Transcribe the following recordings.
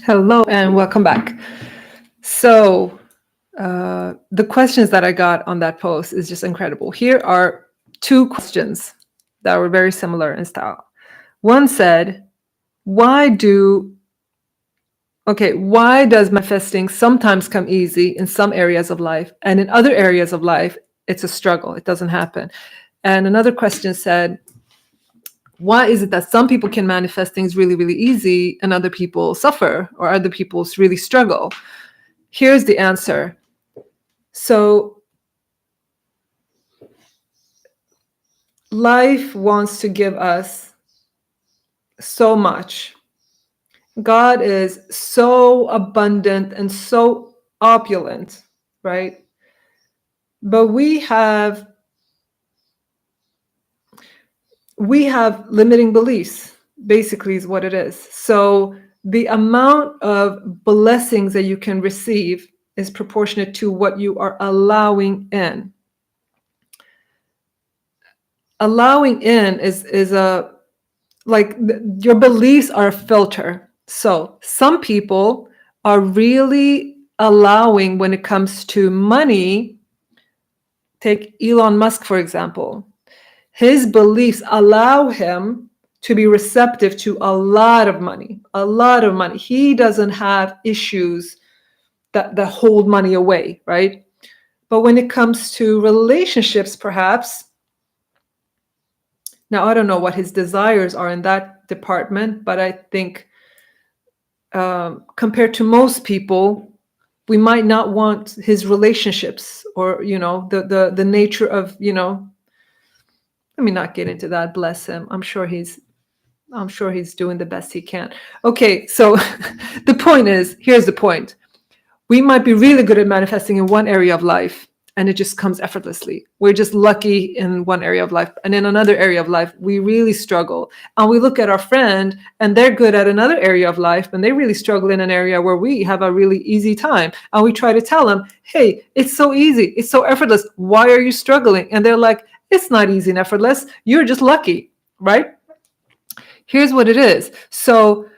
Hello and welcome back. So, the questions that I got on that post is just incredible. Here are two questions that were very similar in style. One said, "Why do why does manifesting sometimes come easy in some areas of life, and in other areas of life it's a struggle? It doesn't happen." And another question said, "Why is it that some people can manifest things really, really easy, and other people suffer, or other people really struggle?" Here's the answer. So life wants to give us so much. God is so abundant and so opulent, right? But we have limiting beliefs, basically is what it is. So the amount of blessings that you can receive is proportionate to what you are allowing in. Allowing in is a your beliefs are a filter. So some people are really allowing when it comes to money. Take Elon Musk, for example. His beliefs allow him to be receptive to a lot of money, a lot of money. He doesn't have issues that hold money away, right? But when it comes to relationships, perhaps, now I don't know what his desires are in that department, but I think compared to most people, we might not want his relationships or the nature of let me not get into that. Bless him. I'm sure he's doing the best he can. Okay, so the point is, here's the point. We might be really good at manifesting in one area of life, and it just comes effortlessly. We're just lucky in one area of life, and in another area of life we really struggle. And we look at our friend and they're good at another area of life, and they really struggle in an area where we have a really easy time, and we try to tell them, hey, it's so easy, it's so effortless, why are you struggling? And they're like, it's not easy and effortless, you're just lucky, right? Here's what it is. So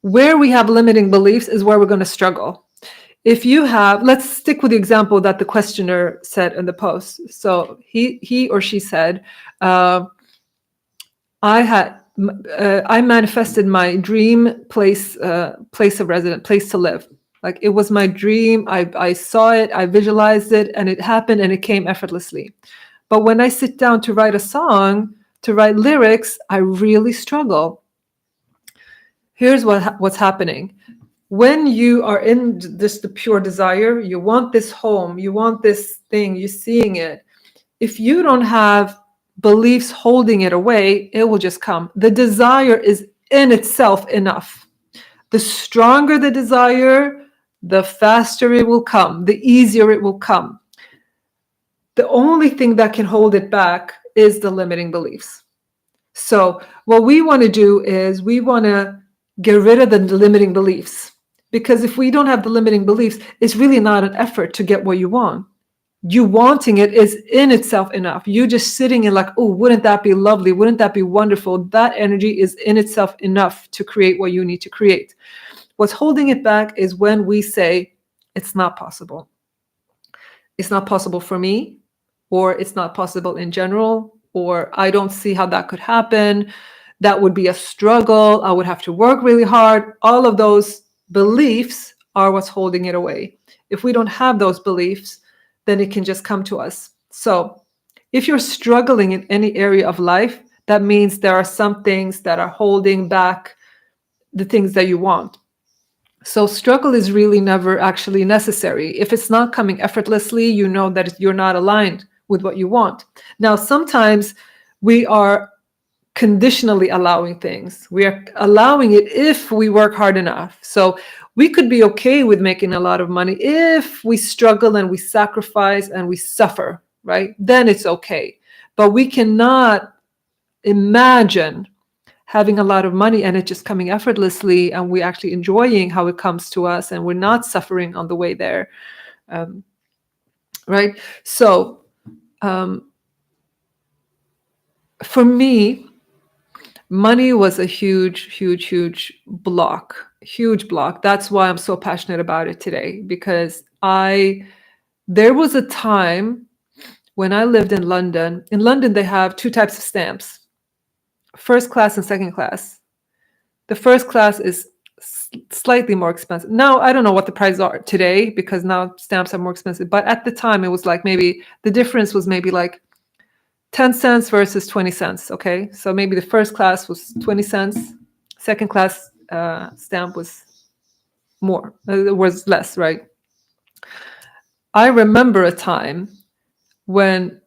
where we have limiting beliefs is where we're going to struggle. If you have, let's stick with the example that the questioner said in the post. So he or she said, I manifested my dream place of residence, place to live. Like, it was my dream. I saw it, I visualized it, and it happened, and it came effortlessly. But when I sit down to write a song, to write lyrics, I really struggle. Here's what's happening. When you are in this the pure desire, you want this home, you want this thing, you're seeing it. If you don't have beliefs holding it away, it will just come. The desire is in itself enough. The stronger the desire, the faster it will come, the easier it will come. The only thing that can hold it back is the limiting beliefs. So what we want to do is we want to get rid of the limiting beliefs, because if we don't have the limiting beliefs, it's really not an effort to get what you want. You wanting it is in itself enough. You just sitting in like, oh, wouldn't that be lovely? Wouldn't that be wonderful? That energy is in itself enough to create what you need to create. What's holding it back is when we say, it's not possible. It's not possible for me, or it's not possible in general, or I don't see how that could happen. That would be a struggle. I would have to work really hard. All of those beliefs are what's holding it away. If we don't have those beliefs, then it can just come to us. So if you're struggling in any area of life, that means there are some things that are holding back the things that you want. So struggle is really never actually necessary. If it's not coming effortlessly, you know that you're not aligned with what you want. Now, sometimes we are conditionally allowing things. We are allowing it if we work hard enough. So we could be okay with making a lot of money if we struggle and we sacrifice and we suffer, right? Then it's okay. But we cannot imagine having a lot of money and it just coming effortlessly, and we actually enjoying how it comes to us, and we're not suffering on the way there, right? So for me, Money was a huge block, huge block. That's why I'm so passionate about it today, because there was a time when I lived in London. In London, they have two types of stamps, first class and second class. The first class is slightly more expensive. Now, I don't know what the prices are today because now stamps are more expensive. But at the time, it was like maybe the difference was maybe like 10 cents versus 20 cents. Okay. So maybe the first class was 20 cents. Second class stamp was more, it was less, right? I remember a time when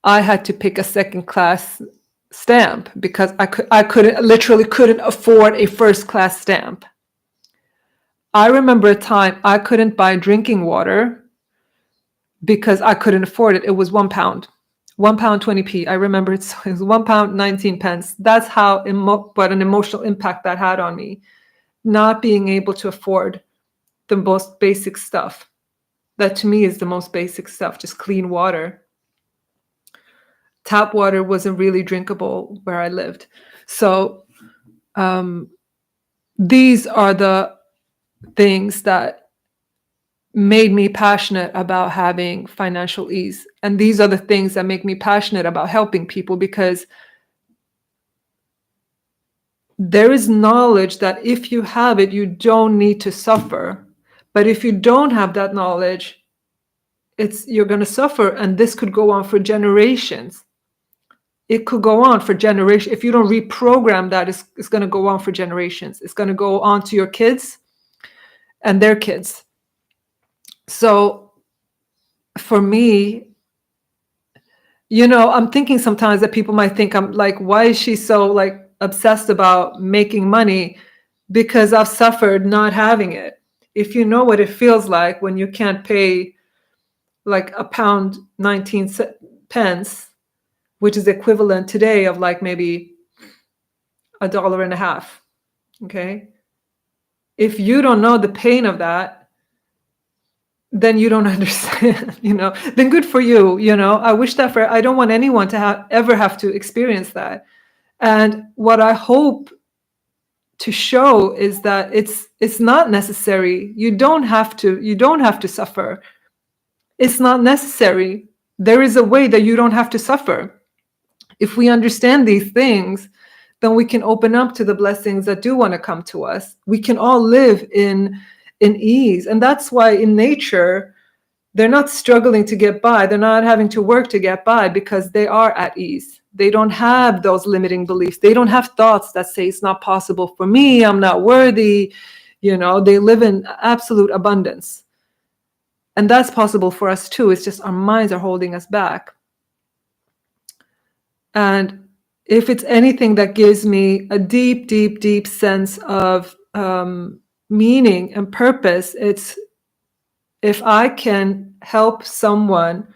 I had to pick a second class stamp because I literally couldn't afford a first class stamp. I remember a time I couldn't buy drinking water because I couldn't afford it. It was £1. £1 20p. I remember it was £1 19 pence. That's how what an emotional impact that had on me. Not being able to afford the most basic stuff. That to me is the most basic stuff, just clean water. Tap water wasn't really drinkable where I lived. So these are the things that made me passionate about having financial ease. And these are the things that make me passionate about helping people, because there is knowledge that if you have it, you don't need to suffer. But if you don't have that knowledge, you're going to suffer. And this could go on for generations. It could go on for generations. If you don't reprogram that, it's going to go on for generations. It's going to go on to your kids and their kids. So for me, I'm thinking sometimes that people might think I'm like, why is she so like obsessed about making money? Because I've suffered not having it. If you know what it feels like when you can't pay like £1 19 pence, which is equivalent today of like maybe $1.50. Okay. If you don't know the pain of that, then you don't understand, then good for you. I wish that I don't want anyone to ever have to experience that. And what I hope to show is that it's not necessary. You don't have to suffer. It's not necessary. There is a way that you don't have to suffer. If we understand these things, then we can open up to the blessings that do want to come to us. We can all live in ease. And that's why in nature, they're not struggling to get by. They're not having to work to get by because they are at ease. They don't have those limiting beliefs. They don't have thoughts that say it's not possible for me. I'm not worthy. They live in absolute abundance. And that's possible for us too. It's just our minds are holding us back. And if it's anything that gives me a deep, deep, deep sense of meaning and purpose, it's if I can help someone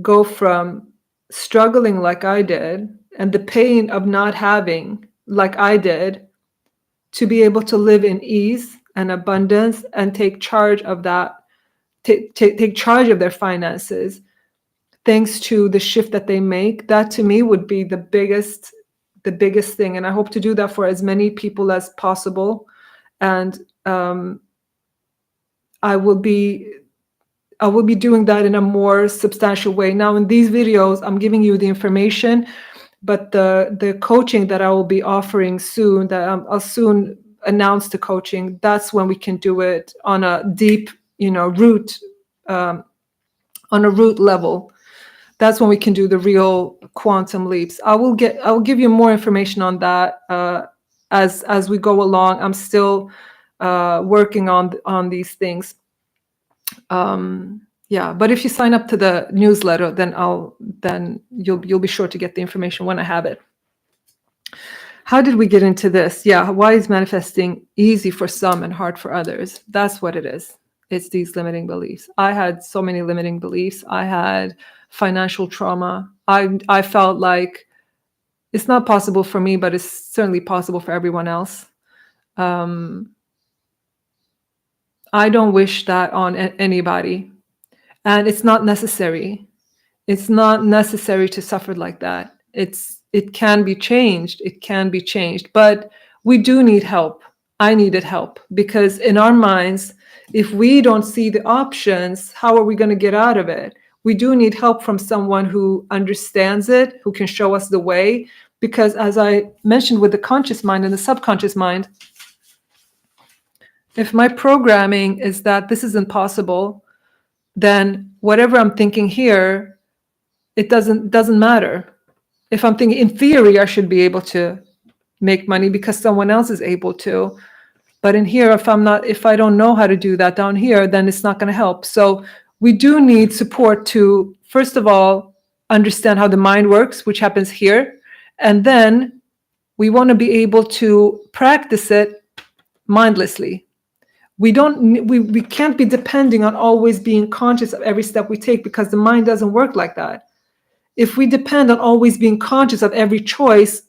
go from struggling like I did and the pain of not having like I did to be able to live in ease and abundance and take charge of that, take charge of their finances, thanks to the shift that they make, that to me would be the biggest thing. And I hope to do that for as many people as possible. And I will be doing that in a more substantial way. Now, in these videos, I'm giving you the information, but the coaching that I will be offering soon, that I'll soon announce the coaching, that's when we can do it on a deep, root, on a root level. That's when we can do the real quantum leaps. I will give you more information on that as we go along. I'm still working on these things. But if you sign up to the newsletter, then you'll be sure to get the information when I have it. How did we get into this? Why is manifesting easy for some and hard for others? That's what it is. It's these limiting beliefs. I had so many limiting beliefs. I had financial trauma. I felt like it's not possible for me, but it's certainly possible for everyone else. I don't wish that on anybody. And it's not necessary. It's not necessary to suffer like that. It's it can be changed. It can be changed. But we do need help. I needed help because in our minds, if we don't see the options, how are we going to get out of it? We do need help from someone who understands it, who can show us the way. Because as I mentioned with the conscious mind and the subconscious mind, if my programming is that this is impossible, then whatever I'm thinking here, it doesn't matter. If I'm thinking in theory, I should be able to make money because someone else is able to. But in here, if I don't know how to do that down here, then it's not going to help. So we do need support to, first of all, understand how the mind works, which happens here. And then we want to be able to practice it mindlessly. We can't be depending on always being conscious of every step we take because the mind doesn't work like that. If we depend on always being conscious of every choice,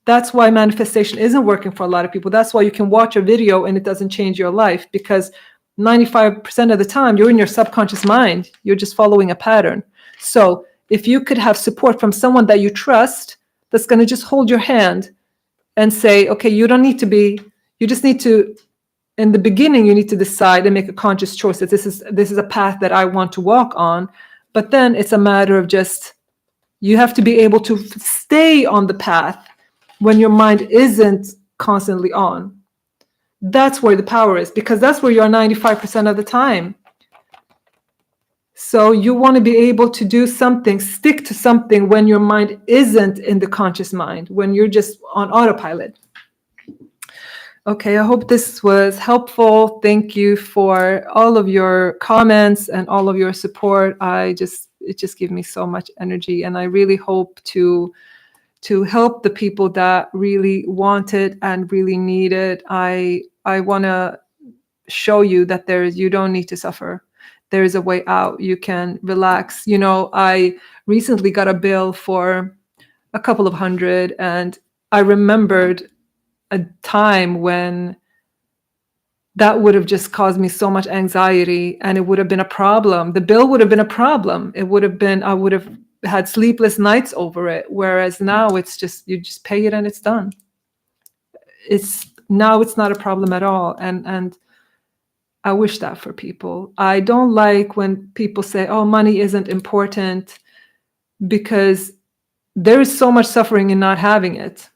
that's why manifestation isn't working for a lot of people. That's why you can watch a video and it doesn't change your life, because 95% of the time you're in your subconscious mind. You're just following a pattern. So if you could have support from someone that you trust, that's going to just hold your hand and say, okay, you just need to, in the beginning, you need to decide and make a conscious choice that this is a path that I want to walk on. But then it's a matter of just, you have to be able to stay on the path when your mind isn't constantly on. That's where the power is, because that's where you are 95% of the time. So you want to be able to do something, stick to something when your mind isn't in the conscious mind, when you're just on autopilot. Okay, I hope this was helpful. Thank you for all of your comments and all of your support. It just gives me so much energy, and I really hope to help the people that really want it and really need it. I want to show you that you don't need to suffer. There is a way out. You can relax. I recently got a bill for a couple of $100, and I remembered a time when that would have just caused me so much anxiety, and it would have been a problem. The bill would have been a problem. I would have had sleepless nights over it. Whereas now it's just, you just pay it and it's done. Now it's not a problem at all. And I wish that for people. I don't like when people say, oh, money isn't important, because there is so much suffering in not having it.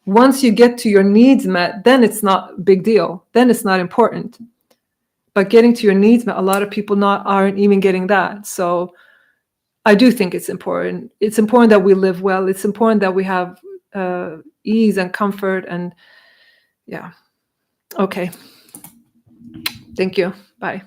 Once you get to your needs met, then it's not a big deal. Then it's not important. But getting to your needs met, a lot of people aren't even getting that. So I do think it's important. It's important that we live well. It's important that we have ease and comfort. And yeah. Okay. Thank you. Bye.